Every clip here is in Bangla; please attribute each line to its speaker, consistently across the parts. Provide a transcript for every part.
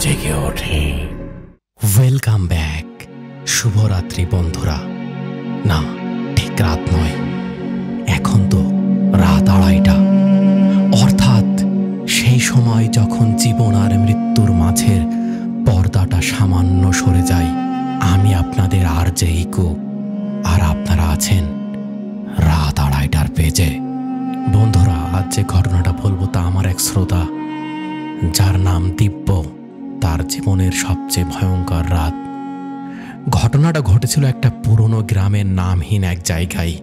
Speaker 1: জেগে ওঠে। Welcome back. শুভরাত্রি বন্ধুরা। না, ঠিক রাত নয়, এখন তো রাত 2:30, অর্থাৎ সেই সময় যখন জীবন আর মৃত্যুর মাঝের পর্দাটা সামান্য সরে যায়। আমি আপনাদের আরজে ইকো, আর আপনারা আছেন রাত 2:30টার পেজে। বন্ধুরা, আজ যে ঘটনাটা বলবো তা আমার এক শ্রোতা, যার নাম দিব্য, তার জীবনের সবচেয়ে ভয়ঙ্কর রাত। ঘটনাটা ঘটেছিল একটা পুরনো গ্রামের নামহীন এক জায়গায়।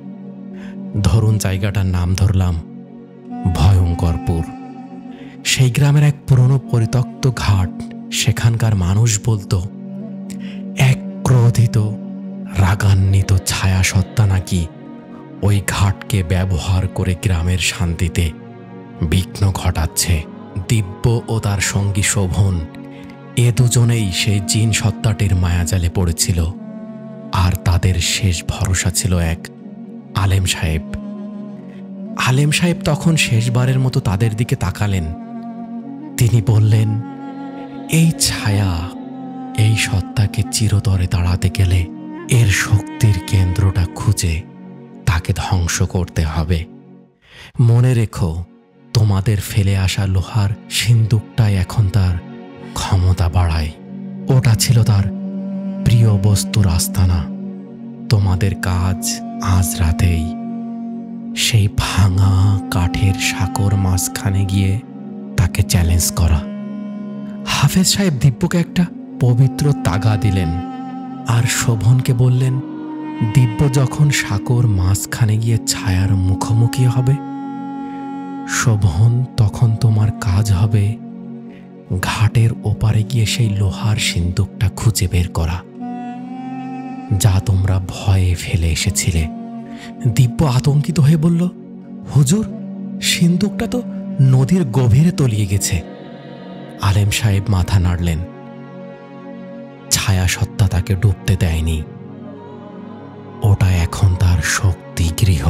Speaker 1: ধরুন জায়গাটার নাম ধরলাম ভয়ঙ্করপুর। সেই গ্রামের এক পুরনো পরিত্যক্ত ঘাট। সেখানকার মানুষ বলতো এক ক্রোধিত রাগান্বিত ছায়া সত্তা নাকি ওই ঘাটকে ব্যবহার করে গ্রামের শান্তিতে বিঘ্ন ঘটাচ্ছে। দিব্য ও তার সঙ্গী শোভন, এ দুজনেই সেই জিন সত্তাটির মায়াজালে পড়েছিল। আর তাদের শেষ ভরসা ছিল এক আলেম সাহেব। আলেম সাহেব তখন শেষবারের মতো তাদের দিকে তাকালেন। তিনি বললেন, এই ছায়া, এই সত্তাকে চিরতরে তাড়াতে গেলে এর শক্তির কেন্দ্রটা খুঁজে তাকে ধ্বংস করতে হবে। মনে রেখো, তোমাদের ফেলে আসা লোহার সিন্দুকটাই এখন তার ক্ষমতা বাড়ায়। ওটা ছিল তার প্রিয় বস্তুর আস্তানা। তোমাদের কাজ আজ রাতেই সেই ভাঙা কাঠের সাঁকোর মাঝখানে গিয়ে তাকে চ্যালেঞ্জ করা। হাফেজ সাহেব দিব্যকে একটা পবিত্র তাগা দিলেন আর শোভনকে বললেন, দিব্য যখন সাঁকোর মাঝখানে গিয়ে ছায়ার মুখোমুখি হবে, শোভন, তখন তোমার কাজ হবে ঘাটের ওপারে গিয়ে সেই লোহার সিন্দুকটা খুঁজে বের করা, যা তোমরা ভয়ে ফেলে এসেছিলে। দিব্য আতঙ্কিত হয়ে বলল, হুজুর, সিন্দুকটা তো নদীর গভীরে তলিয়ে গেছে। আলেম সাহেব মাথা নাড়লেন। ছায়া সত্তা তাকে ডুবতে দেয়নি। ওটা এখন তার শক্তি গৃহ।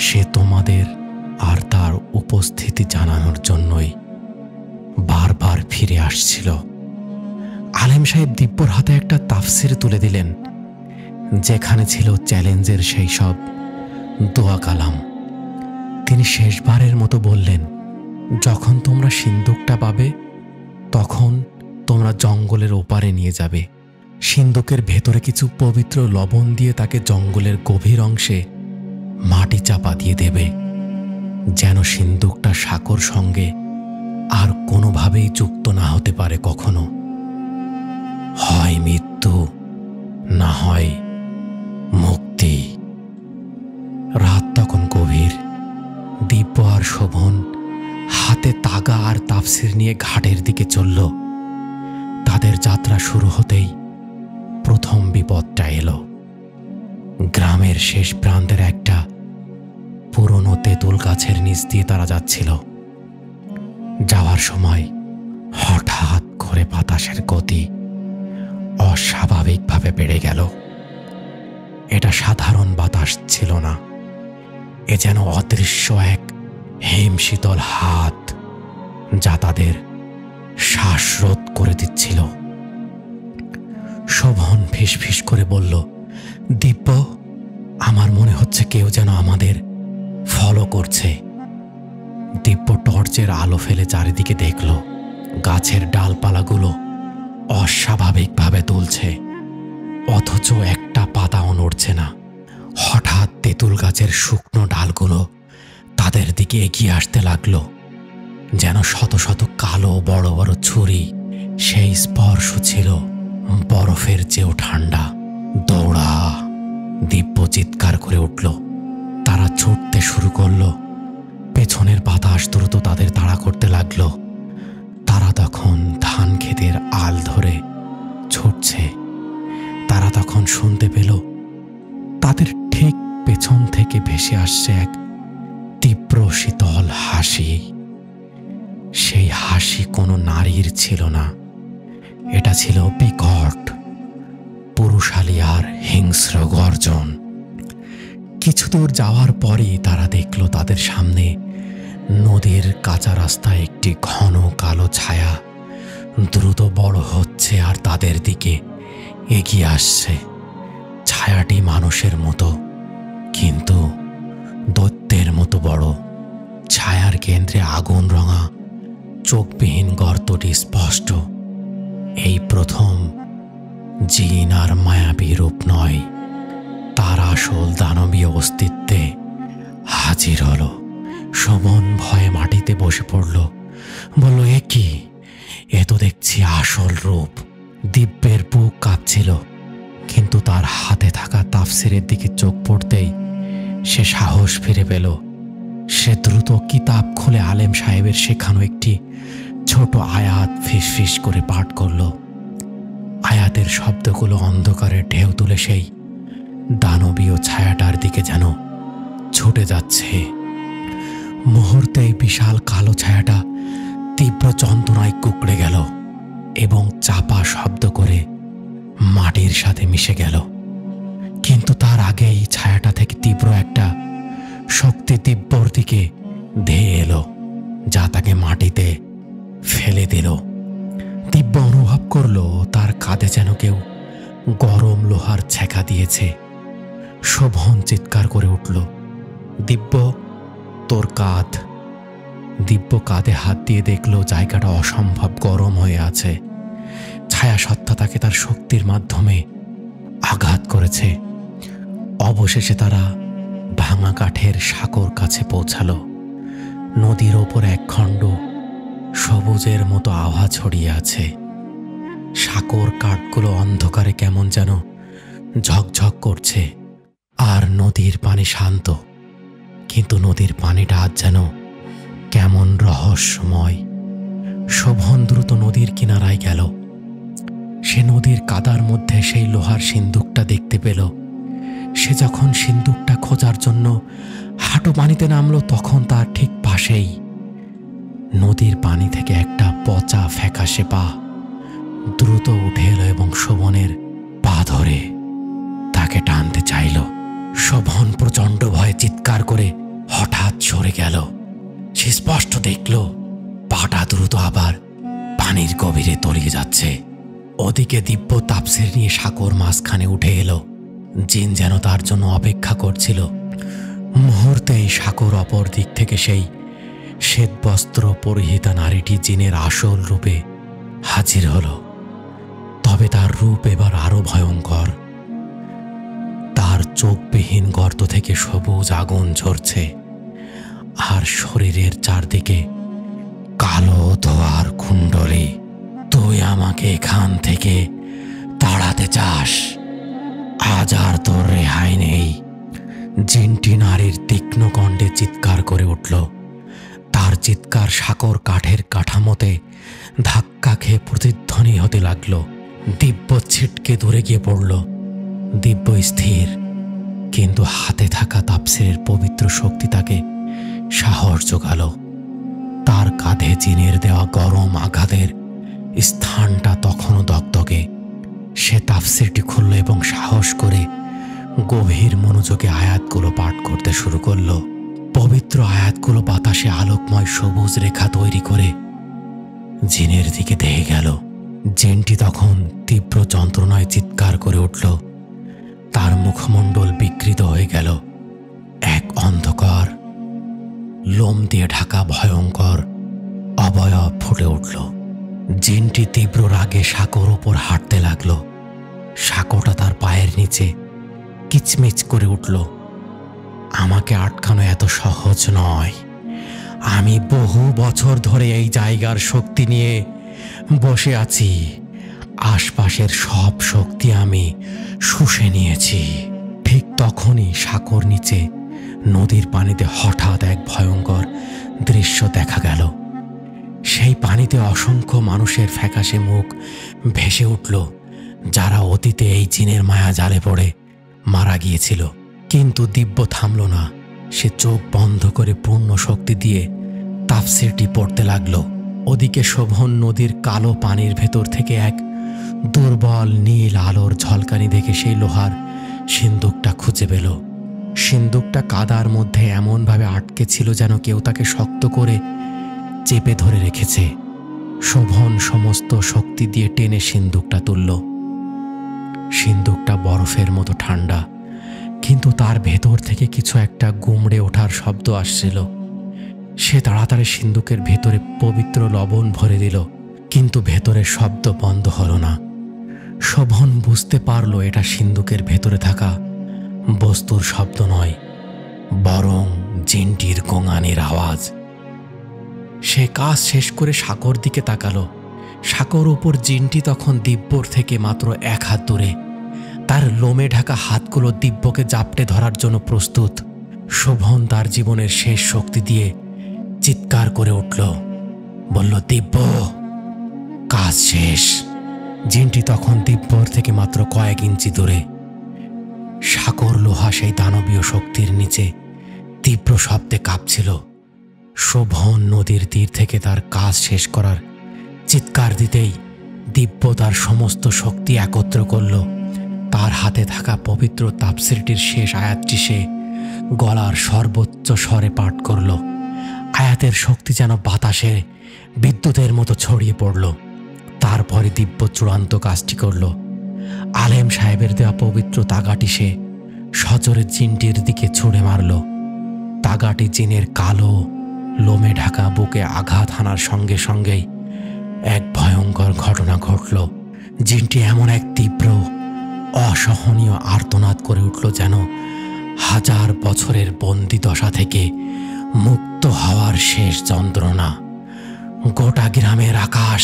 Speaker 1: সে তোমাদের আর তার উপস্থিতি জানানোর জন্যই বারবার ফিরে আসছিল। আলেম সাহেব দিব্যর হাতে একটা তাফসির তুলে দিলেন, যেখানে ছিল চ্যালেঞ্জের সেই সব দোয়া কালাম। তিনি শেষবারের মতো বললেন, যখন তোমরা সিন্দুকটা পাবে, তখন তোমরা জঙ্গলের ওপারে নিয়ে যাবে। সিন্দুকের ভেতরে কিছু পবিত্র লবণ দিয়ে তাকে জঙ্গলের গভীর অংশে মাটি চাপা দিয়ে দেবে, যেন সিন্দুকটা সাঁকোর সঙ্গে আর কোনোভাবেই যুক্ত না হতে পারে কখনো। হয় মৃত্যু, না হয় মুক্তি। রাত তখন গভীর। দিব্য আর শোভন হাতে তাগা আর তাফসির নিয়ে ঘাটের দিকে চলল। তাদের যাত্রা শুরু হতেই প্রথম বিপদটা এলো। গ্রামের শেষ প্রান্তের একটা পুরনো তেঁতুল গাছের নিচ দিয়ে তারা যাচ্ছিল। যাওয়ার সময় হঠাৎ করে বাতাসের গতি অস্বাভাবিকভাবে বেড়ে গেল। এটা সাধারণ বাতাস ছিল না, এ যেন অদৃশ্য এক হিমশীতল হাত, যা তাদের শ্বাসরোধ করে দিচ্ছিল। শোভন ফিসফিস করে বলল, দিব্য, আমার মনে হচ্ছে কেউ যেন আমাদের ফলো করছে। দিব্য টর্চের আলো ফেলে চারিদিকে দেখল, গাছের ডালপালাগুলো অস্বাভাবিকভাবে দুলছে, অথচ একটা পাতাও নড়ছে না। হঠাৎ তেঁতুল গাছের শুকনো ডালগুলো তাদের দিকে এগিয়ে আসতে লাগলো, যেন শত শত কালো বড় বড় ছুরি। সেই স্পর্শ ছিল বরফের চেয়েও ঠান্ডা। দৌড়া! দিব্য চিৎকার করে উঠল। তারা ছুটতে শুরু করলো। পেছনের বাতাস দ্রুত তাদের তাড়া করতে লাগলো। তারা তখন ধান ক্ষেতের আল ধরে ছুটছে। তারা তখন শুনতে পেল তাদের ঠিক পেছন থেকে ভেসে আসছে এক তীব্র শীতল হাসি। সেই হাসি কোনো নারীর ছিল না, এটা ছিল বিকট, পুরুষালী আর হিংস্র গর্জন। কিছু দূর যাওয়ার পরই তারা দেখল তাদের সামনে নদীর কাঁচা রাস্তায় একটি ঘন কালো ছায়া দ্রুত বড় হচ্ছে আর তাদের দিকে এগিয়ে আসছে। ছায়াটি মানুষের মতো, কিন্তু দৈত্যের মতো বড়। ছায়ার কেন্দ্রে আগুন রঙা চোখবিহীন গর্তটি স্পষ্ট। এই প্রথম জিন আর মায়াবী রূপ নয়, তার আসল দানবীয় অস্তিত্বে হাজির হলো। শোভন ভয়ে মাটিতে বসে পড়ল, বলল, এ কি? এ তো দেখছি আসল রূপ। দিব্যের বুক কাঁপছিল, কিন্তু তার হাতে থাকা তাফসিরের দিকে চোখ পড়তেই সে সাহস ফিরে পেল। সে দ্রুত কিতাব খুলে আলেম সাহেবের শেখানো একটি ছোট আয়াত ফিসফিস করে পাঠ করল। আয়াতের শব্দগুলো অন্ধকারের ঢেউ তুলে সেই দানবীয় ছায়াটার দিকে যেন ছুটে যাচ্ছে। মুহূর্তেই বিশাল কালো ছায়াটা তীব্র যন্ত্রণায় কুঁকড়ে গেল এবং চাপা শব্দ করে মাটির সাথে মিশে গেল। কিন্তু তার আগেই ছায়াটা থেকে তীব্র একটা শক্তি দিব্যর দিকে ধেয়ে এলো, যা তাকে মাটিতে ফেলে দিল। দিব্য অনুভব করলো তার কাঁধে যেন কেউ গরম লোহার ছ্যাঁকা দিয়েছে। শোভন চিৎকার করে উঠল, দিব্য, তোর কাঁধ। দিব্য কাঁধে হাত দিয়ে দেখল জায়গাটা অসম্ভব গরম হয়ে আছে। ছায়া সত্তা তাকে তার শক্তির মাধ্যমে আঘাত করেছে। অবশেষে তারা ভাঙা কাঠের সাঁকোর কাছে পৌঁছালো। নদীর ওপর একখণ্ড সবুজের মতো আভা ছড়িয়ে আছে। সাঁকোর কাঠগুলো অন্ধকারে কেমন যেন ঝকঝক করছে। আর নদীর পানি শান্ত, কিন্তু নদীর পানিটা আজ যেন কেমন রহস্যময়। শোভন দ্রুত নদীর কিনারায় গেল। সে নদীর কাদার মধ্যে সেই লোহার সিন্দুকটা দেখতে পেল। সে যখন সিন্দুকটা খোঁজার জন্য হাঁটু পানিতে নামলো, তখন তার ঠিক পাশেই নদীর পানি থেকে একটা পচা ফ্যাকাশে পা দ্রুত উঠে এলো এবং শোভনের পা ধরে তাকে টানতে চাইল। শোভন প্রচণ্ড ভয়ে চিৎকার করে হঠাৎ সরে গেল। সে স্পষ্ট দেখল পাটা দ্রুত আবার পানির গভীরে তলিয়ে যাচ্ছে। ওদিকে দিব্য তাপসির নিয়ে সাঁকোর মাঝখানে উঠে এলো। জিন যেন তার জন্য অপেক্ষা করছিল। মুহূর্তেই সাঁকোর অপর দিক থেকে সেই শ্বেত বস্ত্র পরিহিতা নারীটি জিনের আসল রূপে হাজির হলো। তবে তার রূপ এবার আরো ভয়ঙ্কর। তার চোখবিহীন গর্ত থেকে সবুজ আগুন ঝরছে, আর শরীরের চারদিকে কালো ধোঁয়ার কুণ্ডলী। তুই আমাকে এখান থেকে তাড়াতে চাস? আজ আর তোর রেহাই নেই। জিনটি নারীর তীক্ষ্ণ কণ্ঠে চিৎকার করে উঠল। তার চিৎকার সাঁকোর কাঠের কাঠামোতে ধাক্কা খেয়ে প্রতিধ্বনি হতে লাগলো। দিব্য ছিটকে দূরে গিয়ে পড়ল। দিব্য স্থির, কিন্তু হাতে থাকা তাপসিরের পবিত্র শক্তি তাকে সাহস জোগালো। তার কাঁধে জিনের দেওয়া গরম আঘাতের স্থানটা তখনও দগদগে। সে তাফসিরটি খুলল এবং সাহস করে গভীর মনোযোগে আয়াতগুলো পাঠ করতে শুরু করল। পবিত্র আয়াতগুলো বাতাসে আলোকময় সবুজ রেখা তৈরি করে জিনের দিকে ধেয়ে গেল। জিনটি তখন তীব্র যন্ত্রণায় চিৎকার করে উঠল। তার মুখমণ্ডল বিকৃত হয়ে গেল। এক অন্ধকার লোম দিয়ে ঢাকা ভয়ঙ্কর অবয়ব ফুটে উঠল। জিনটি তীব্র রাগে সাঁকোর ওপর হাঁটতে লাগলো। সাঁকোটা তার পায়ের নিচে কিচমিচ করে উঠল। আমাকে আটকানো এত সহজ নয়। আমি বহু বছর ধরে এই জায়গার শক্তি নিয়ে বসে আছি। আশপাশের সব শক্তি আমি শুষে নিয়েছি। ঠিক তখনই সাঁকোর নিচে নদীর পানিতে হঠাৎ এক ভয়ঙ্কর দৃশ্য দেখা গেল। সেই পানিতে অসংখ্য মানুষের ফ্যাকাশে মুখ ভেসে উঠল, যারা অতীতে এই জিনের মায়া জালে পড়ে মারা গিয়েছিল। কিন্তু দিব্য থামল না। সে চোখ বন্ধ করে পূর্ণ শক্তি দিয়ে তাফসিরটি পড়তে লাগলো। ওদিকে শোভন নদীর কালো পানির ভেতর থেকে এক দুর্বল নীল আলোর ঝলকানি দেখে সেই লোহার সিন্দুকটা খুঁজে পেল। সিন্দুকটা কাদার মধ্যে এমনভাবে আটকে ছিল যেন কেউ তাকে শক্ত করে চেপে ধরে রেখেছে। শোভন সমস্ত শক্তি দিয়ে টেনে সিন্দুকটা তুলল। সিন্দুকটা বরফের মতো ঠান্ডা, কিন্তু তার ভেতর থেকে কিছু একটা গুমড়ে ওঠার শব্দ আসছিল। সে তাড়াতাড়ি সিন্দুকের ভেতরে পবিত্র লবণ ভরে দিল, কিন্তু ভেতরের শব্দ বন্ধ হলো না। শোভন বুঝতে পারল এটা সিন্দুকের ভেতরে থাকা বস্তুর শব্দ নয়, বরং জিনটির গোঙানির আওয়াজ। সে কাজ শেষ করে সাগর দিকে তাকালো। সাগর উপর জিনটি তখন দিব্যর থেকে মাত্র 1 হাত দূরে। তার লোমে ঢাকা হাতগুলো দিব্যকে জাপটে ধরার জন্য প্রস্তুত। শোভন তার জীবনের শেষ শক্তি দিয়ে চিৎকার করে উঠল, বলল, দিব্য, কাজ শেষ। জিনটি তখন দিব্যর থেকে মাত্র কয়েক ইঞ্চি দূরে। সাগর লোহা সেই দানবীয় শক্তির নিচে তীব্র শব্দে কাঁপছিল। শোভন নদীর তীর থেকে তার কাজ শেষ করার চিৎকার দিতেই দিব্য তার সমস্ত শক্তি একত্র করল। তার হাতে থাকা পবিত্র তাফসীরটির শেষ আয়াতটি সে গলার সর্বোচ্চ স্বরে পাঠ করল। আয়াতের শক্তি যেন বাতাসে বিদ্যুতের মতো ছড়িয়ে পড়ল। তারপরে দিব্য চূড়ান্ত কাজটি করল। আলেম সাহেবের দেওয়া পবিত্র তাগাটি সে সজোরে জিনটির দিকে ছুঁড়ে মারল। তাগাটি জিনের কালো লোমে ঢাকা বুকে আঘাত হানার সঙ্গে সঙ্গেই এক ভয়ঙ্কর ঘটনা ঘটল। জিনটি এমন এক তীব্র অসহনীয় আর্তনাদ করে উঠল, যেন 1000 বছরের বন্দি দশা থেকে মুক্ত হওয়ার শেষ যন্ত্রণা। গোটা গ্রামের আকাশ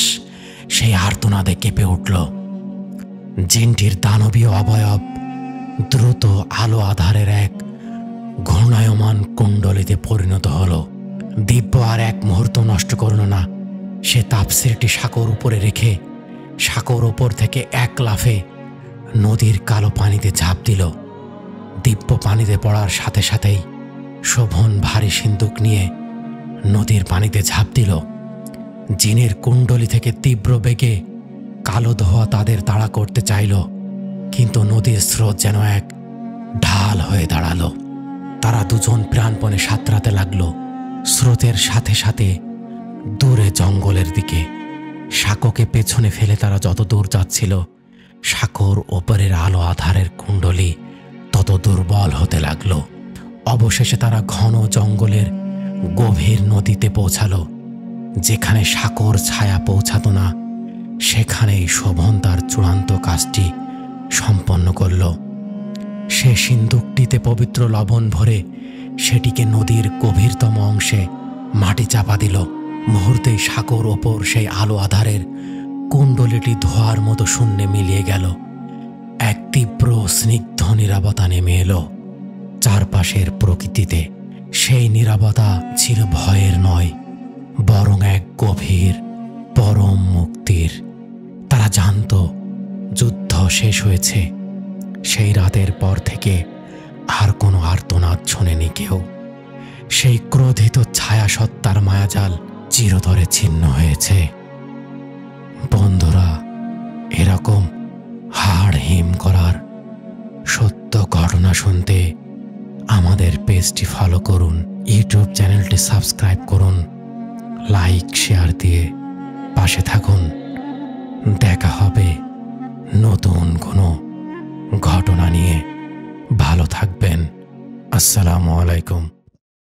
Speaker 1: সেই আর্তনাদে কেঁপে উঠল। জিনটির দানবীয় অবয়ব দ্রুত আলো আধারের এক ঘূর্ণায়মান কুণ্ডলিতে পরিণত হল। দিব্য আর এক মুহূর্ত নষ্ট করল না। সে তাফসীরটি সাগর উপরে রেখে সাগর ওপর থেকে এক লাফে নদীর কালো পানিতে ঝাঁপ দিল। দিব্য পানিতে পড়ার সাথে সাথেই শোভন ভারী সিন্দুক নিয়ে নদীর পানিতে ঝাঁপ দিল। জিনের কুণ্ডলি থেকে তীব্র বেগে কালো ধোঁয়া তাদের তাড়া করতে চাইল, কিন্তু নদীর স্রোত যেন এক ঢাল হয়ে দাঁড়ালো। তারা দুজন প্রাণপণে সাঁতরাতে লাগলো, স্রোতের সাথে সাথে দূরে জঙ্গলের দিকে। সাঁকোকে পেছনে ফেলে তারা যত দূর যাচ্ছিল, সাঁকোর ওপরের আলো আধারের কুণ্ডলি তত দুর্বল হতে লাগলো। অবশেষে তারা ঘন জঙ্গলের গভীর নদীতে পৌঁছালো। যেখানে সাঁকোর ছায়া পৌঁছাতো না, সেখানেই শোভন তার চূড়ান্ত কাজটি সম্পন্ন করল। সে সিন্দুকটিতে পবিত্র লবণ ভরে সেটিকে নদীর গভীরতম অংশে মাটি চাপা দিল। মুহূর্তেই সাগর ওপর সেই আলো আধারের কুণ্ডলিটি ধোঁয়ার মতো শূন্যে মিলিয়ে গেল। এক তীব্র স্নিগ্ধ নীরবতা নেমে এলো চারপাশের প্রকৃতিতে। সেই নীরবতা ছিল ভয়ের নয়, বরং এক গভীর পরম মুক্তির। তারা জানত যুদ্ধ শেষ হয়েছে। সেই রাতের পর থেকে আর কোনো আর্তনাদ শোনেনি কেউ। সেই ক্রোধিত ছায়া সত্তার মায়াজাল চিরতরে ছিন্ন হয়েছে। বন্ধুরা, এরকম হাড় হিম করার সত্য ঘটনা শুনতে আমাদের পেজটি ফলো করুন, ইউটিউব চ্যানেলটি সাবস্ক্রাইব করুন, লাইক শেয়ার দিয়ে পাশে থাকুন। দেখা হবে নতুন কোনো ঘটনা নিয়ে। ভালো থাকবেন। আসসালামু আলাইকুম।